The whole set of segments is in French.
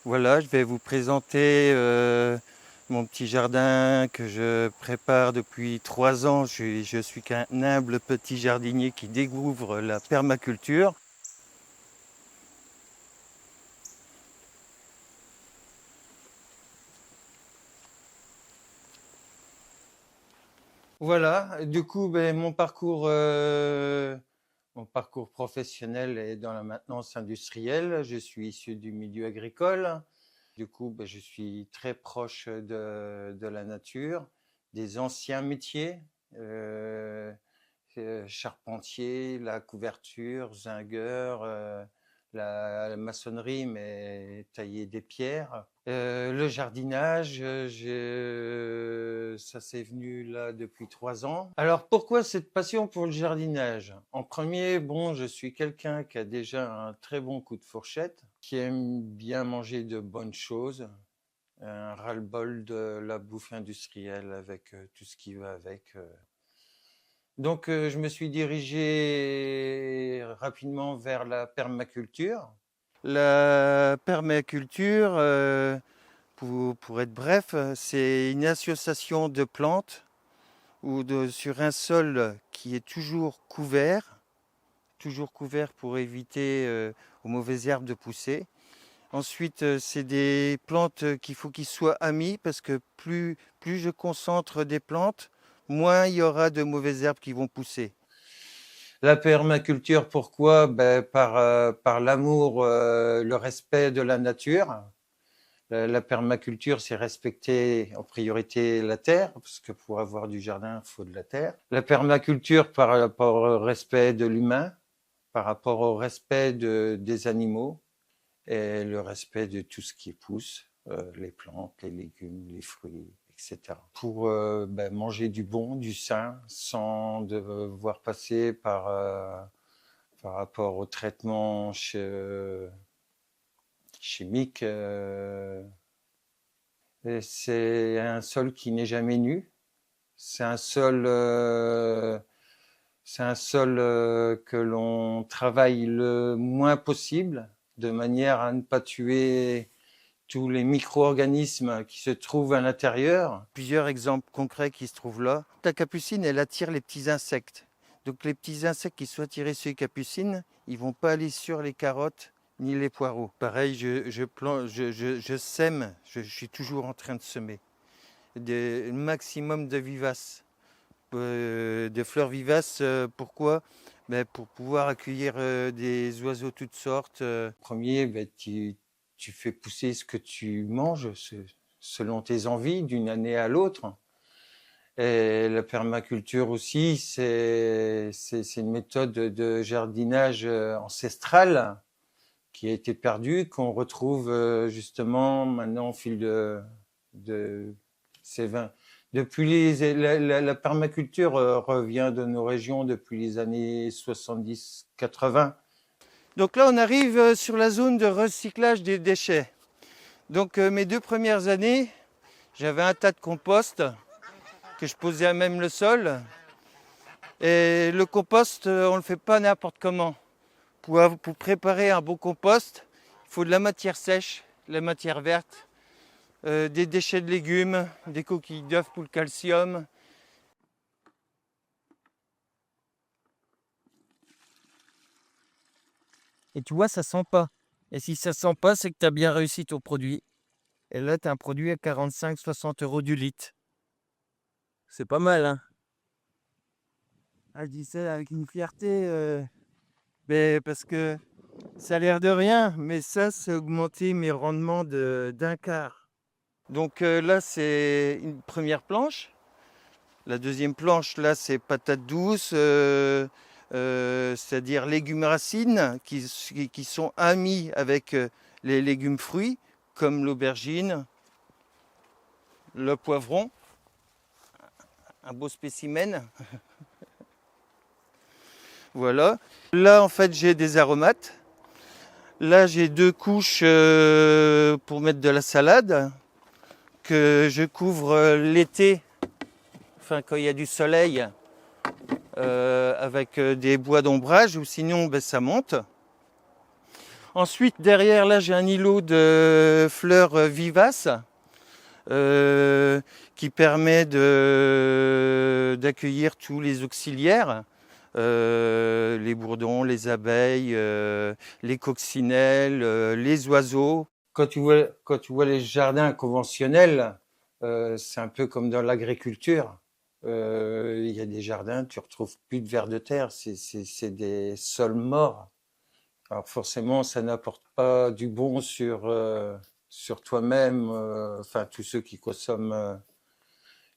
Voilà, je vais vous présenter mon petit jardin que je prépare depuis 3 ans. Je suis qu'un humble petit jardinier qui découvre la permaculture. Voilà, du coup, mon parcours professionnel est dans la maintenance industrielle. Je suis issu du milieu agricole. Du coup, je suis très proche de la nature, des anciens métiers, euh, charpentier, la couverture, zingueur, la maçonnerie, mais tailler des pierres. Le jardinage, ça s'est venu là depuis 3 ans. Alors pourquoi cette passion pour le jardinage? En premier, je suis quelqu'un qui a déjà un très bon coup de fourchette, qui aime bien manger de bonnes choses, un ras-le-bol de la bouffe industrielle avec tout ce qui va avec. Donc, je me suis dirigé rapidement vers la permaculture. La permaculture, pour être bref, c'est une association de plantes sur un sol qui est toujours couvert pour éviter aux mauvaises herbes de pousser. Ensuite, c'est des plantes qu'il faut qu'ils soient amis parce que plus je concentre des plantes, moins il y aura de mauvaises herbes qui vont pousser. La permaculture, pourquoi? Par l'amour, le respect de la nature. La permaculture, c'est respecter en priorité la terre, parce que pour avoir du jardin, il faut de la terre. La permaculture par rapport au respect de l'humain, par rapport au respect des animaux et le respect de tout ce qui pousse, les plantes, les légumes, les fruits, etc. Pour manger du bon, du sain, sans devoir passer par rapport au traitement chimique. C'est un sol qui n'est jamais nu. C'est un sol, que l'on travaille le moins possible, de manière à ne pas tuer tous les micro-organismes qui se trouvent à l'intérieur. Plusieurs exemples concrets qui se trouvent là. La capucine, elle attire les petits insectes. Donc les petits insectes qui sont attirés sur les capucines, ils vont pas aller sur les carottes ni les poireaux. Pareil, je sème, je suis toujours en train de semer. Un maximum de vivaces, de fleurs vivaces. Pourquoi? Pour pouvoir accueillir des oiseaux toutes sortes. Premier, tu fais pousser ce que tu manges selon tes envies d'une année à l'autre. Et la permaculture aussi, c'est une méthode de jardinage ancestrale qui a été perdue, qu'on retrouve justement maintenant au fil de ces 20. La permaculture revient de nos régions depuis les années 70-80. Donc là, on arrive sur la zone de recyclage des déchets. Donc mes 2 premières années, j'avais un tas de compost que je posais à même le sol. Et le compost, on ne le fait pas n'importe comment. Pour préparer un bon compost, il faut de la matière sèche, de la matière verte, des déchets de légumes, des coquilles d'œufs pour le calcium. Et tu vois, ça sent pas. Et si ça sent pas, c'est que tu as bien réussi ton produit. Et là, tu as un produit à 45-60 euros du litre. C'est pas mal, hein? Ah, je dis ça avec une fierté, parce que ça a l'air de rien, mais ça a augmenté mes rendements d'un quart. Donc là, c'est une première planche. La deuxième planche, là, c'est patates douces, c'est-à-dire légumes racines qui sont amis avec les légumes fruits, comme l'aubergine, le poivron, un beau spécimen. Voilà. Là, en fait, j'ai des aromates. Là, j'ai 2 couches pour mettre de la salade que je couvre l'été, enfin quand il y a du soleil, avec des bois d'ombrage, ou sinon ça monte. Ensuite, derrière, là, j'ai un îlot de fleurs vivaces qui permet d'accueillir tous les auxiliaires, les bourdons, les abeilles, les coccinelles, les oiseaux. Quand tu vois les jardins conventionnels, c'est un peu comme dans l'agriculture. Il y a des jardins, tu retrouves plus de vers de terre, c'est des sols morts. Alors forcément, ça n'apporte pas du bon sur toi-même, enfin tous ceux qui consomment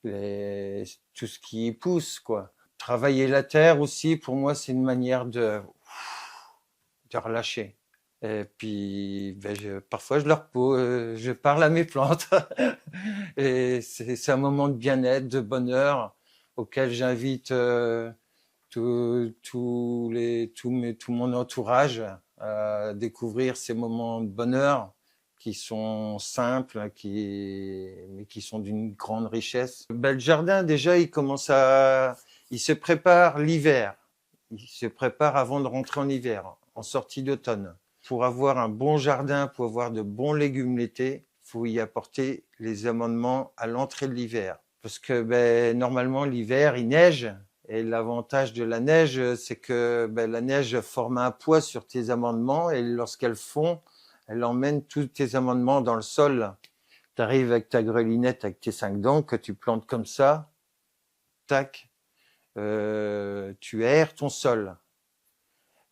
tout ce qui y pousse, quoi. Travailler la terre aussi, pour moi, c'est une manière de relâcher. Et puis, parfois, je parle à mes plantes. Et c'est un moment de bien-être, de bonheur, auquel j'invite tout mon entourage à découvrir ces moments de bonheur qui sont simples, mais qui sont d'une grande richesse. Le jardin, déjà, il se prépare l'hiver. Il se prépare avant de rentrer en hiver, en sortie d'automne. Pour avoir un bon jardin, pour avoir de bons légumes l'été, il faut y apporter les amendements à l'entrée de l'hiver. Parce que normalement, l'hiver, il neige. Et l'avantage de la neige, c'est que la neige forme un poids sur tes amendements et lorsqu'elle fond, elle emmène tous tes amendements dans le sol. Tu arrives avec ta grelinette, avec tes 5 dents que tu plantes comme ça, tac, tu aères ton sol.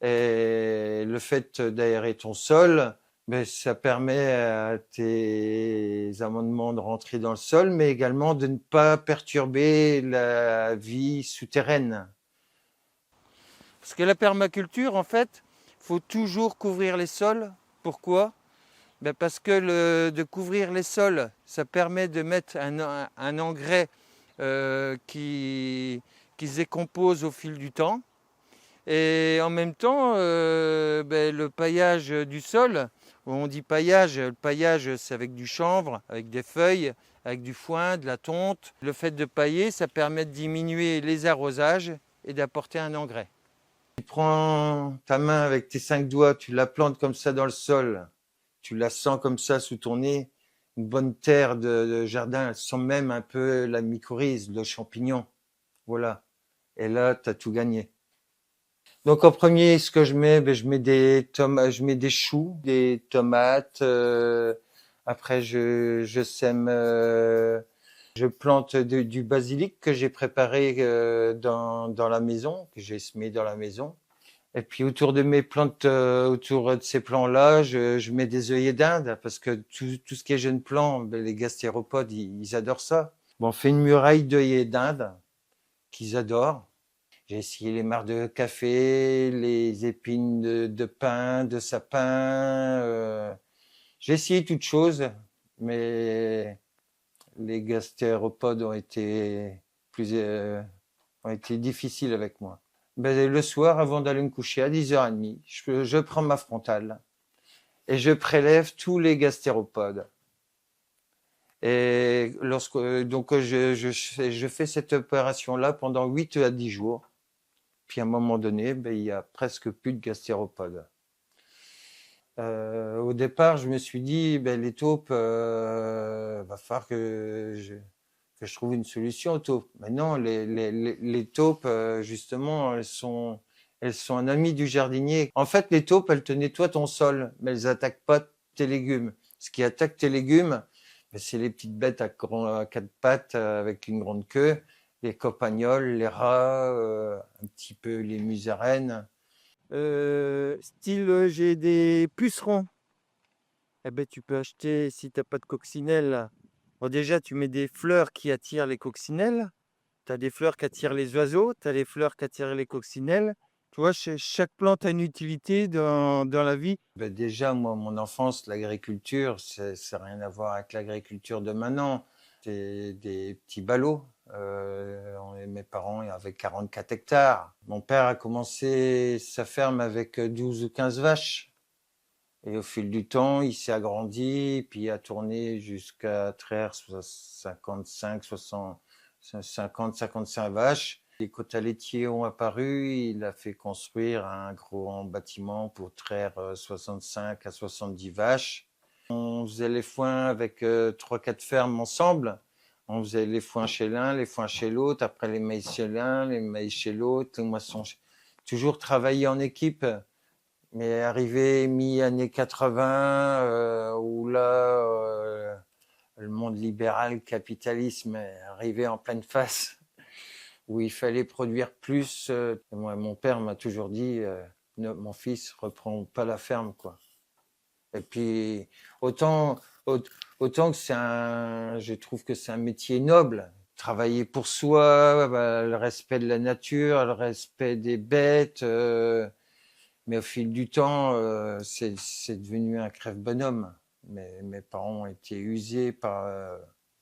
Et le fait d'aérer ton sol, ça permet à tes amendements de rentrer dans le sol, mais également de ne pas perturber la vie souterraine. Parce que la permaculture, en fait, faut toujours couvrir les sols. Pourquoi? Parce que de couvrir les sols, ça permet de mettre un engrais qui se décompose au fil du temps. Et en même temps, le paillage du sol, on dit paillage, le paillage c'est avec du chanvre, avec des feuilles, avec du foin, de la tonte. Le fait de pailler, ça permet de diminuer les arrosages et d'apporter un engrais. Tu prends ta main avec tes 5 doigts, tu la plantes comme ça dans le sol, tu la sens comme ça sous ton nez. Une bonne terre de jardin, elle sent même un peu la mycorhize, le champignon. Voilà. Et là, tu as tout gagné. Donc en premier, ce que je mets, je mets des tomates, je mets des choux, des tomates. Après, je sème, je plante du basilic que j'ai préparé dans la maison, que j'ai semé dans la maison. Et puis autour de mes plantes, autour de ces plants-là, je mets des œillets d'Inde parce que tout ce qui est jeunes plants, les gastéropodes, ils adorent ça. Bon, on fait une muraille d'œillets d'Inde qu'ils adorent. J'ai essayé les mares de café, les épines de pin, de sapin. J'ai essayé toutes choses, mais les gastéropodes ont été difficiles avec moi. Le soir, avant d'aller me coucher à 10h30, je prends ma frontale et je prélève tous les gastéropodes. Et je fais cette opération-là pendant 8 à 10 jours. Puis à un moment donné, il y a presque plus de gastéropodes. Au départ, je me suis dit, les taupes, va falloir que je trouve une solution aux taupes. Mais non, les taupes, justement, elles sont un ami du jardinier. En fait, les taupes, elles te nettoient ton sol, mais elles attaquent pas tes légumes. Ce qui attaque tes légumes, c'est les petites bêtes à 4 pattes avec une grande queue, les campagnols, les rats, un petit peu les musaraignes. J'ai des pucerons. Tu peux acheter, si tu n'as pas de coccinelle, bon, déjà, tu mets des fleurs qui attirent les coccinelles. Tu as des fleurs qui attirent les oiseaux, tu as les fleurs qui attirent les coccinelles. Tu vois, chaque plante a une utilité dans la vie. Déjà, moi, mon enfance, l'agriculture, ça n'a rien à voir avec l'agriculture de maintenant. C'est des petits ballots. Mes parents avaient 44 hectares. Mon père a commencé sa ferme avec 12 ou 15 vaches. Et au fil du temps, il s'est agrandi, puis a tourné jusqu'à traire 55, 60, 50, 55 vaches. Les quotas laitiers ont apparu, il a fait construire un grand bâtiment pour traire 65 à 70 vaches. On faisait les foins avec 3-4 fermes ensemble. On faisait les foins chez l'un, les foins chez l'autre, après les maïs chez l'un, les maïs chez l'autre, les moissons. Toujours travailler en équipe. Mais arrivé mi-années 80, où là, le monde libéral, le capitalisme est arrivé en pleine face, où il fallait produire plus. Moi, mon père m'a toujours dit, mon fils, reprends pas la ferme, quoi. Et puis, autant, autant que je trouve que c'est un métier noble. Travailler pour soi, le respect de la nature, le respect des bêtes. Mais au fil du temps, c'est devenu un crève-bonhomme. Mes parents ont été usés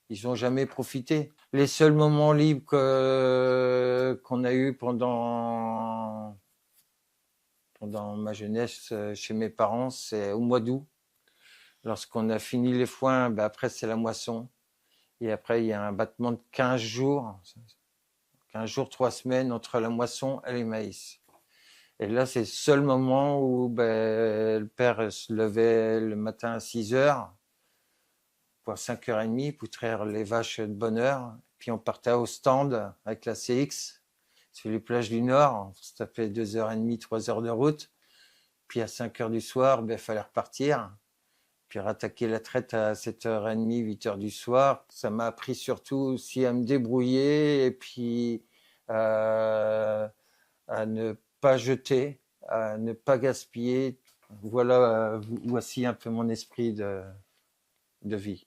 ils n'ont jamais profité. Les seuls moments libres qu'on a eus pendant ma jeunesse chez mes parents, c'est au mois d'août. Lorsqu'on a fini les foins, après c'est la moisson. Et après, il y a un battement de 15 jours, 3 semaines entre la moisson et les maïs. Et là, c'est le seul moment où le père se levait le matin à 6 heures, pour 5h30, pour traire les vaches de bonne heure. Puis on partait au stand avec la CX sur les plages du Nord. Ça fait 2h30, 3 heures de route. Puis à 5 heures du soir, il fallait repartir. Puis rattaquer la traite à 7h30, 8 heures du soir. Ça m'a appris surtout aussi à me débrouiller et puis à ne pas jeter, à ne pas gaspiller. Voilà, voici un peu mon esprit de vie.